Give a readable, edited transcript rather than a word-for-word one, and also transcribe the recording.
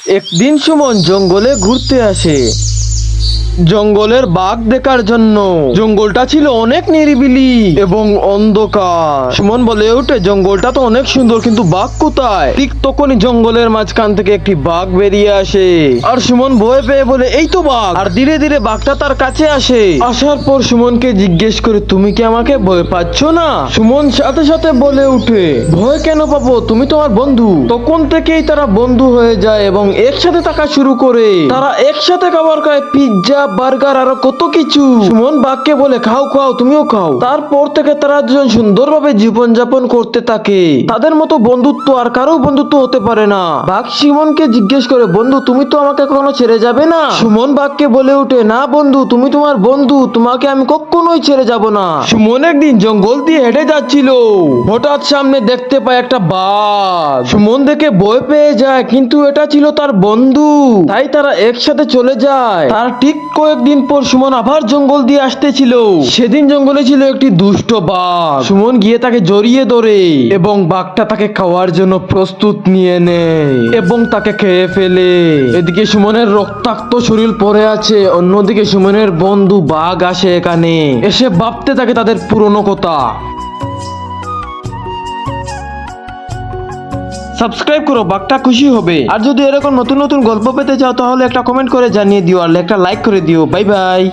একদিন সুমন জঙ্গলে ঘুরতে আসে জঙ্গলের বাঘ দেখার জন্য। জঙ্গলটা ছিল অনেক নিরিবিলি এবং অন্ধকার। সুমন বলে ওঠে, জঙ্গলটা তো অনেক সুন্দর, কিন্তু বাঘ কোথায়? ঠিক তখনই জঙ্গলের মাঝখান থেকে একটি বাঘ বেরিয়ে আসে। আর সুমন ভয় পেয়ে বলে, এই তো বাঘ। আর ধীরে ধীরে বাঘটা তার কাছে আসে। আসার পর সুমনকে জিজ্ঞেস করে, তুমি কি আমাকে ভয় পাচ্ছ না? সুমন সাথে সাথে বলে উঠে, ভয় কেন পাবো, তুমি তো আমার বন্ধু। তখন থেকেই তারা বন্ধু হয়ে যায় এবং একসাথে থাকা শুরু করে। তারা একসাথে খাবার খায়, পিৎজা, বার্গার, আরো কত কিছু। সুমন বাঘকে বলে, খাও খাও, তুমিও খাও। তারপর থেকে তারা দুজন সুন্দরভাবে জীবন যাপন করতে থাকে। তাদের মতো বন্ধুত্ব আর কারো বন্ধুত্ব হতে পারে না। বাঘ সুমনকে জিজ্ঞেস করে, বন্ধু তুমি তো আমাকে কখনো ছেড়ে যাবে না? সুমন বাঘকে বলে উঠে, না বন্ধু, তুমি তোমার বন্ধু, তোমাকে আমি কখনোই ছেড়ে যাব না। সুমন একদিন জঙ্গল দিয়ে হেঁটে যাচ্ছিল। হঠাৎ সামনে দেখতে পায় একটা বাঘ। সুমন দেখে ভয় পেয়ে যায়, কিন্তু এটা ছিল তার বন্ধু, তাই তারা একসাথে চলে যায়। তার ঠিক কয়েকদিন পর সুমন আবার জঙ্গল দিয়ে আসতেছিল। সেদিন জঙ্গলে ছিল একটি দুষ্ট বাঘ। সুমন গিয়ে তাকে জড়িয়ে ধরে এবং বাঘটা তাকে খাওয়ার জন্য প্রস্তুত নিয়ে নেয় এবং তাকে খেয়ে ফেলে। এদিকে সুমনের রক্তাক্ত শরীর পড়ে আছে, অন্যদিকে সুমনের বন্ধু বাঘ আসে এখানে। এসে ভাবতে থাকে তাদের পুরনো কথা। সাবস্ক্রাইব করো, বাঘটা খুশি হবে। আর যদি এরকম নতুন নতুন গল্প পেতে চাও তাহলে একটা কমেন্ট করে জানিয়ে দিও, আর একটা লাইক করে দিও। Bye bye.